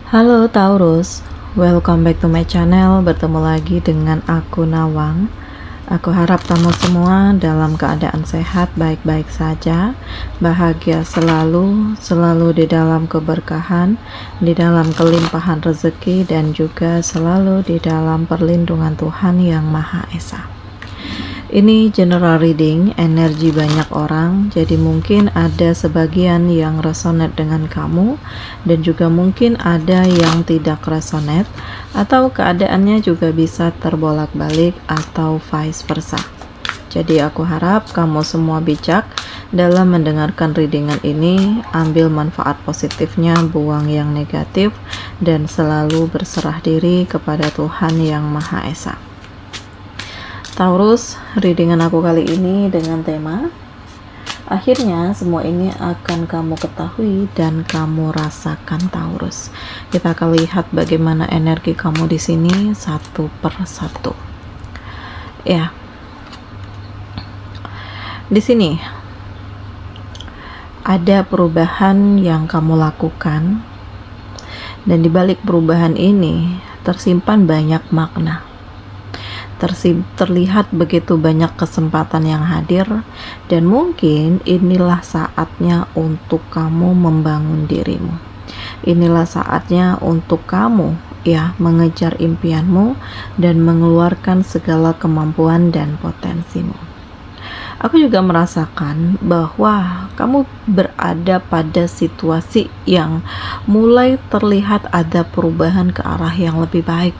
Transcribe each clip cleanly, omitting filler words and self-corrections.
Halo Taurus, welcome back to my channel. Bertemu lagi dengan aku Nawang. Aku harap kamu semua dalam keadaan sehat, baik-baik saja, bahagia selalu di dalam keberkahan, di dalam kelimpahan rezeki, dan juga selalu di dalam perlindungan Tuhan Yang Maha Esa. Ini general reading, energi banyak orang, jadi mungkin ada sebagian yang resonate dengan kamu, dan juga mungkin ada yang tidak resonate, atau keadaannya juga bisa terbolak-balik atau vice versa. Jadi aku harap kamu semua bijak dalam mendengarkan readingan ini, ambil manfaat positifnya, buang yang negatif, dan selalu berserah diri kepada Tuhan Yang Maha Esa. Taurus, readingan aku kali ini dengan tema akhirnya semua ini akan kamu ketahui dan kamu rasakan, Taurus. Kita akan lihat bagaimana energi kamu di sini satu per satu. Ya. Di sini ada perubahan yang kamu lakukan, dan di balik perubahan ini tersimpan banyak makna. Terlihat begitu banyak kesempatan yang hadir, dan mungkin inilah saatnya untuk kamu membangun dirimu. Inilah saatnya untuk kamu mengejar impianmu dan mengeluarkan segala kemampuan dan potensimu. Aku juga merasakan bahwa kamu berada pada situasi yang mulai terlihat ada perubahan ke arah yang lebih baik.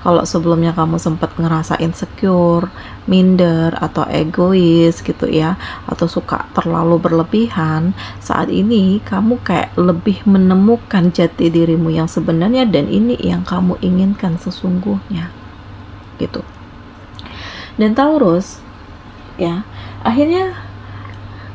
Kalau sebelumnya kamu sempat ngerasa insecure, minder, atau egois gitu ya, atau suka terlalu berlebihan, saat ini kamu kayak lebih menemukan jati dirimu yang sebenarnya, dan ini yang kamu inginkan sesungguhnya gitu. Dan Taurus, ya, akhirnya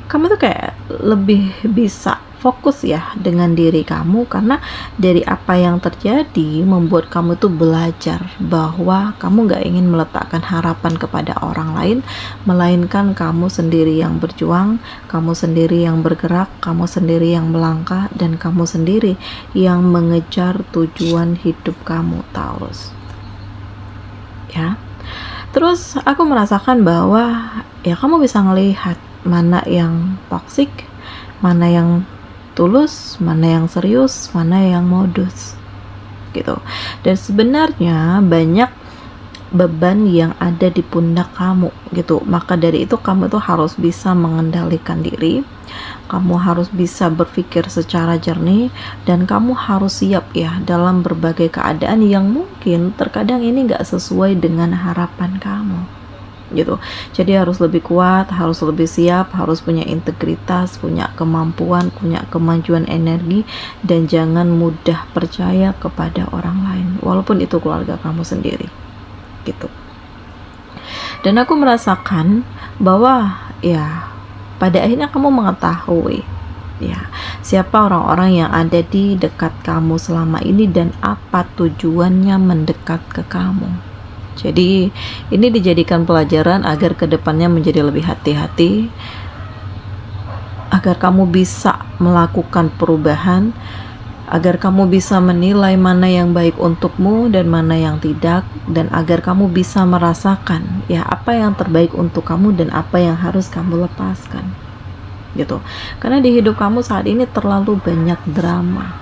kamu tuh kayak lebih bisa fokus ya dengan diri kamu, karena dari apa yang terjadi membuat kamu tuh belajar bahwa kamu gak ingin meletakkan harapan kepada orang lain, melainkan kamu sendiri yang berjuang, kamu sendiri yang bergerak, kamu sendiri yang melangkah, dan kamu sendiri yang mengejar tujuan hidup kamu, Taurus. Ya. Terus aku merasakan bahwa ya kamu bisa ngelihat mana yang toksik, mana yang tulus, mana yang serius, mana yang modus gitu. Dan sebenarnya banyak beban yang ada di pundak kamu gitu. Maka dari itu kamu tuh harus bisa mengendalikan diri, kamu harus bisa berpikir secara jernih, dan kamu harus siap ya dalam berbagai keadaan yang mungkin terkadang ini gak sesuai dengan harapan kamu gitu. Jadi harus lebih kuat, harus lebih siap, harus punya integritas, punya kemampuan, punya kemajuan energi, dan jangan mudah percaya kepada orang lain walaupun itu keluarga kamu sendiri gitu. Dan aku merasakan bahwa ya pada akhirnya kamu mengetahui ya siapa orang-orang yang ada di dekat kamu selama ini dan apa tujuannya mendekat ke kamu. Jadi ini dijadikan pelajaran agar kedepannya menjadi lebih hati-hati, agar kamu bisa melakukan perubahan, agar kamu bisa menilai mana yang baik untukmu dan mana yang tidak, dan agar kamu bisa merasakan ya apa yang terbaik untuk kamu dan apa yang harus kamu lepaskan gitu. Karena di hidup kamu saat ini terlalu banyak drama,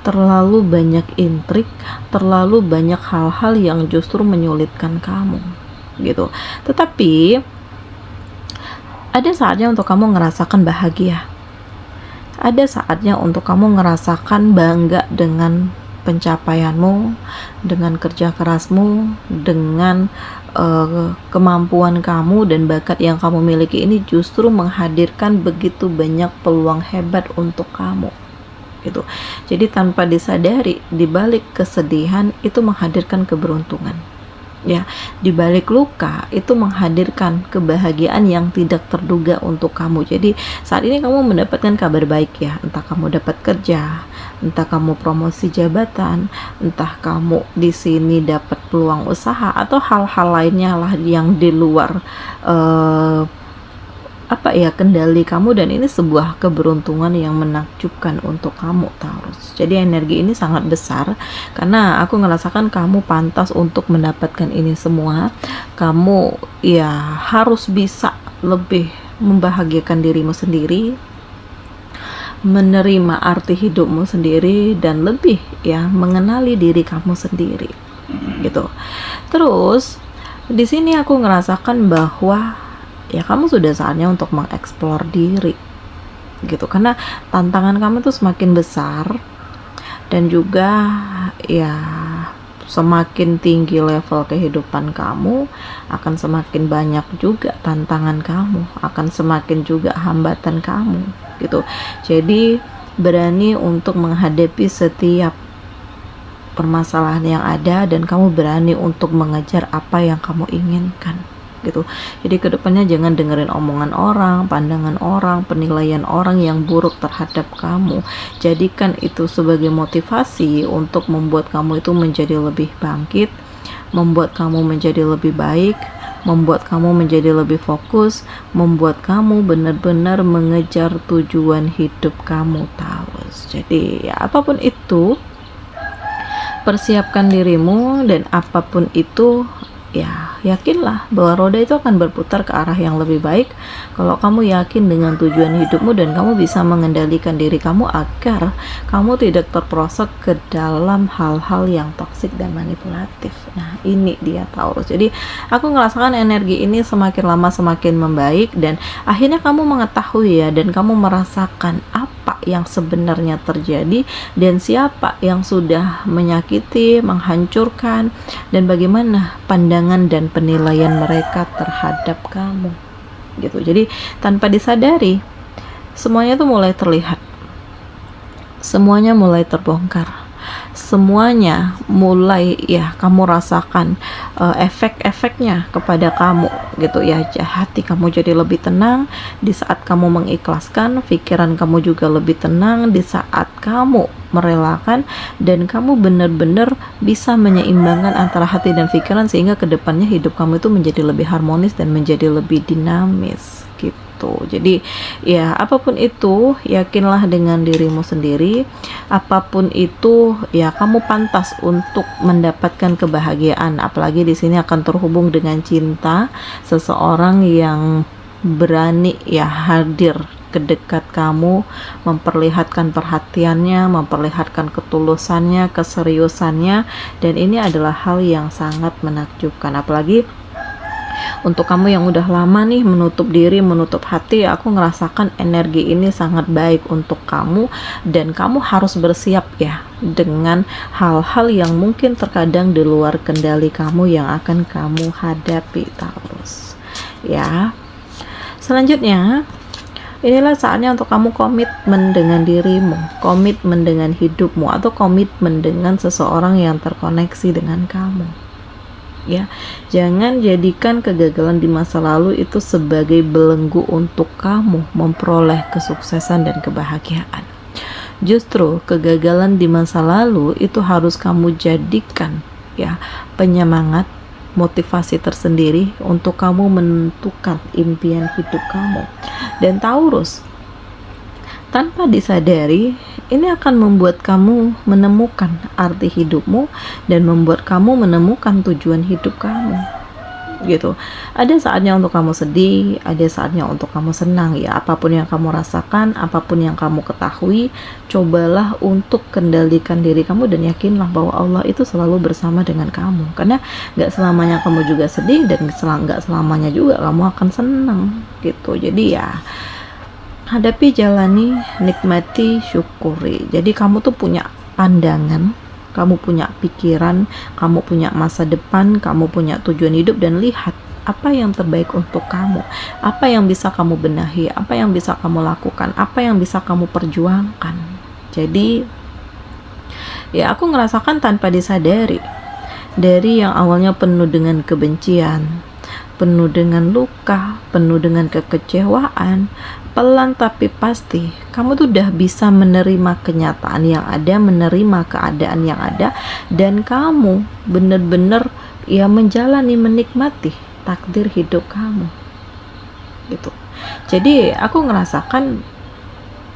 terlalu banyak intrik, terlalu banyak hal-hal yang justru menyulitkan kamu gitu. Tetapi ada saatnya untuk kamu merasakan bahagia. Ada saatnya untuk kamu merasakan bangga dengan pencapaianmu, dengan kerja kerasmu, dengan kemampuan kamu dan bakat yang kamu miliki. Ini justru menghadirkan begitu banyak peluang hebat untuk kamu gitu. Jadi tanpa disadari, di balik kesedihan itu menghadirkan keberuntungan. Ya, di balik luka itu menghadirkan kebahagiaan yang tidak terduga untuk kamu. Jadi saat ini kamu mendapatkan kabar baik ya, entah kamu dapat kerja, entah kamu promosi jabatan, entah kamu di sini dapat peluang usaha, atau hal-hal lainnya lah yang di luar apa ya, kendali kamu, dan ini sebuah keberuntungan yang menakjubkan untuk kamu Taurus. Jadi energi ini sangat besar karena aku ngerasakan kamu pantas untuk mendapatkan ini semua. Kamu ya harus bisa lebih membahagiakan dirimu sendiri, menerima arti hidupmu sendiri, dan lebih ya mengenali diri kamu sendiri gitu. Terus di sini aku ngerasakan bahwa ya kamu sudah saatnya untuk mengeksplor diri gitu, karena tantangan kamu tuh semakin besar, dan juga ya semakin tinggi level kehidupan kamu, akan semakin banyak juga tantangan kamu, akan semakin juga hambatan kamu gitu. Jadi berani untuk menghadapi setiap permasalahan yang ada, dan kamu berani untuk mengejar apa yang kamu inginkan gitu. Jadi kedepannya jangan dengerin omongan orang, pandangan orang, penilaian orang yang buruk terhadap kamu. Jadikan itu sebagai motivasi untuk membuat kamu itu menjadi lebih bangkit, membuat kamu menjadi lebih baik, membuat kamu menjadi lebih fokus, membuat kamu benar-benar mengejar tujuan hidup kamu Taurus. Jadi ya apapun itu, persiapkan dirimu, dan apapun itu ya yakinlah bahwa roda itu akan berputar ke arah yang lebih baik kalau kamu yakin dengan tujuan hidupmu, dan kamu bisa mengendalikan diri kamu agar kamu tidak terperosok ke dalam hal-hal yang toksik dan manipulatif. Nah ini dia Taurus. Jadi aku ngerasakan energi ini semakin lama semakin membaik, dan akhirnya kamu mengetahui ya, dan kamu merasakan apa yang sebenarnya terjadi, dan siapa yang sudah menyakiti, menghancurkan, dan bagaimana pandangan dan penilaian mereka terhadap kamu gitu. Jadi tanpa disadari semuanya tuh mulai terlihat, semuanya mulai terbongkar, semuanya mulai ya kamu rasakan efek-efeknya kepada kamu gitu ya. Hati kamu jadi lebih tenang di saat kamu mengikhlaskan, pikiran kamu juga lebih tenang di saat kamu merelakan, dan kamu benar-benar bisa menyeimbangkan antara hati dan pikiran, sehingga kedepannya hidup kamu itu menjadi lebih harmonis dan menjadi lebih dinamis gitu. Jadi ya apapun itu, yakinlah dengan dirimu sendiri. Apapun itu ya kamu pantas untuk mendapatkan kebahagiaan, apalagi di sini akan terhubung dengan cinta, seseorang yang berani ya hadir ke dekat kamu, memperlihatkan perhatiannya, memperlihatkan ketulusannya, keseriusannya, dan ini adalah hal yang sangat menakjubkan. Apalagi untuk kamu yang udah lama nih menutup diri, menutup hati, aku ngerasakan energi ini sangat baik untuk kamu, dan kamu harus bersiap ya dengan hal-hal yang mungkin terkadang di luar kendali kamu yang akan kamu hadapi Taurus ya. Selanjutnya, inilah saatnya untuk kamu komitmen dengan dirimu, komitmen dengan hidupmu, atau komitmen dengan seseorang yang terkoneksi dengan kamu. Ya, jangan jadikan kegagalan di masa lalu itu sebagai belenggu untuk kamu memperoleh kesuksesan dan kebahagiaan. Justru kegagalan di masa lalu itu harus kamu jadikan ya penyemangat, motivasi tersendiri untuk kamu menentukan impian hidup kamu. Dan Taurus, tanpa disadari ini akan membuat kamu menemukan arti hidupmu, dan membuat kamu menemukan tujuan hidup kamu gitu. Ada saatnya untuk kamu sedih, ada saatnya untuk kamu senang ya. Apapun yang kamu rasakan, apapun yang kamu ketahui, cobalah untuk kendalikan diri kamu, dan yakinlah bahwa Allah itu selalu bersama dengan kamu. Karena gak selamanya kamu juga sedih, dan gak selamanya juga kamu akan senang gitu. Jadi ya hadapi, jalani, nikmati, syukuri. Jadi kamu tuh punya pandangan, kamu punya pikiran, kamu punya masa depan, kamu punya tujuan hidup, dan lihat apa yang terbaik untuk kamu, apa yang bisa kamu benahi, apa yang bisa kamu lakukan, apa yang bisa kamu perjuangkan. Jadi ya aku ngerasakan tanpa disadari, dari yang awalnya penuh dengan kebencian, penuh dengan luka, penuh dengan kekecewaan, pelan tapi pasti kamu tuh udah bisa menerima kenyataan yang ada, menerima keadaan yang ada, dan kamu bener-bener ya menjalani, menikmati takdir hidup kamu gitu. Jadi aku ngerasakan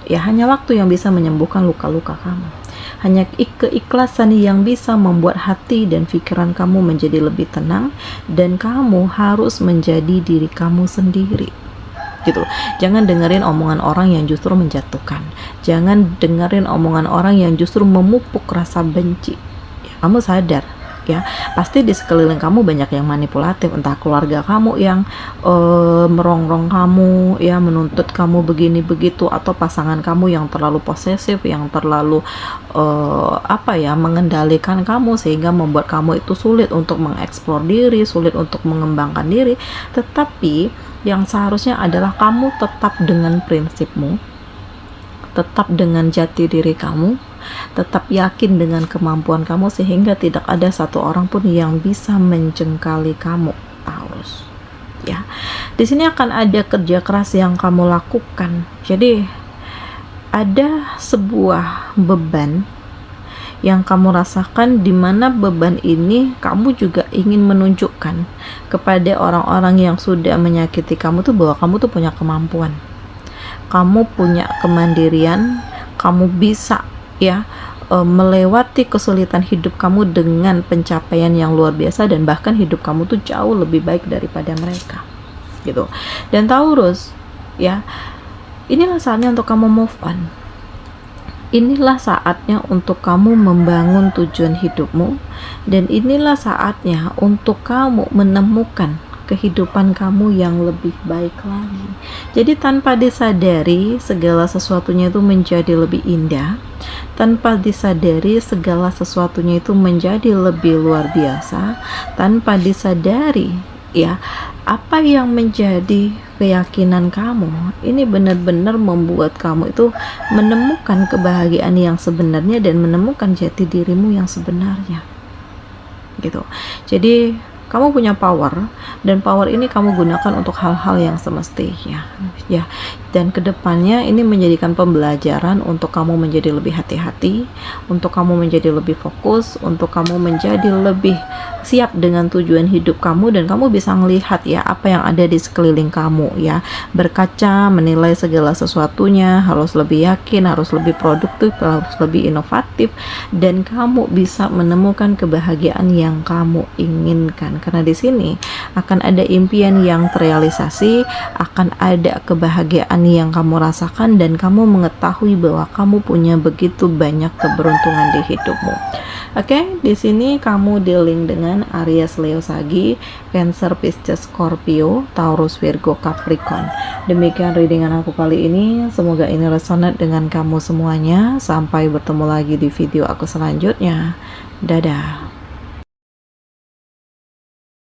ya hanya waktu yang bisa menyembuhkan luka-luka kamu. Hanya keikhlasan yang bisa membuat hati dan pikiran kamu menjadi lebih tenang, dan kamu harus menjadi diri kamu sendiri. Gitu. Jangan dengerin omongan orang yang justru menjatuhkan. Jangan dengerin omongan orang yang justru memupuk rasa benci. Ya, kamu sadar ya, pasti di sekeliling kamu banyak yang manipulatif, entah keluarga kamu yang merongrong kamu ya, menuntut kamu begini begitu, atau pasangan kamu yang terlalu posesif, yang terlalu mengendalikan kamu sehingga membuat kamu itu sulit untuk mengeksplor diri, sulit untuk mengembangkan diri. Tetapi yang seharusnya adalah kamu tetap dengan prinsipmu, tetap dengan jati diri kamu, tetap yakin dengan kemampuan kamu, sehingga tidak ada satu orang pun yang bisa menjengkali kamu, Taurus. Ya, di sini akan ada kerja keras yang kamu lakukan. Jadi ada sebuah beban yang kamu rasakan, di mana beban ini kamu juga ingin menunjukkan kepada orang-orang yang sudah menyakiti kamu tuh bahwa kamu tuh punya kemampuan, kamu punya kemandirian, kamu bisa ya melewati kesulitan hidup kamu dengan pencapaian yang luar biasa, dan bahkan hidup kamu tuh jauh lebih baik daripada mereka gitu. Dan Taurus ya, inilah saatnya untuk kamu move on. Inilah saatnya untuk kamu membangun tujuan hidupmu, dan inilah saatnya untuk kamu menemukan kehidupan kamu yang lebih baik lagi. Jadi tanpa disadari segala sesuatunya itu menjadi lebih indah, tanpa disadari segala sesuatunya itu menjadi lebih luar biasa, tanpa disadari ya apa yang menjadi keyakinan kamu ini benar-benar membuat kamu itu menemukan kebahagiaan yang sebenarnya dan menemukan jati dirimu yang sebenarnya gitu. Jadi kamu punya power, dan power ini kamu gunakan untuk hal-hal yang semestinya ya. Dan kedepannya ini menjadikan pembelajaran untuk kamu menjadi lebih hati-hati, untuk kamu menjadi lebih fokus, untuk kamu menjadi lebih siap dengan tujuan hidup kamu, dan kamu bisa melihat ya apa yang ada di sekeliling kamu ya, berkaca, menilai segala sesuatunya, harus lebih yakin, harus lebih produktif, harus lebih inovatif, dan kamu bisa menemukan kebahagiaan yang kamu inginkan. Karena di sini akan ada impian yang terrealisasi, akan ada kebahagiaan yang kamu rasakan, dan kamu mengetahui bahwa kamu punya begitu banyak keberuntungan di hidupmu. Oke, di sini kamu dealing dengan Aries, Leo, Sagi, Cancer, Pisces, Scorpio, Taurus, Virgo, Capricorn. Demikian readingan aku kali ini. Semoga ini resonate dengan kamu semuanya. Sampai bertemu lagi di video aku selanjutnya. Dadah.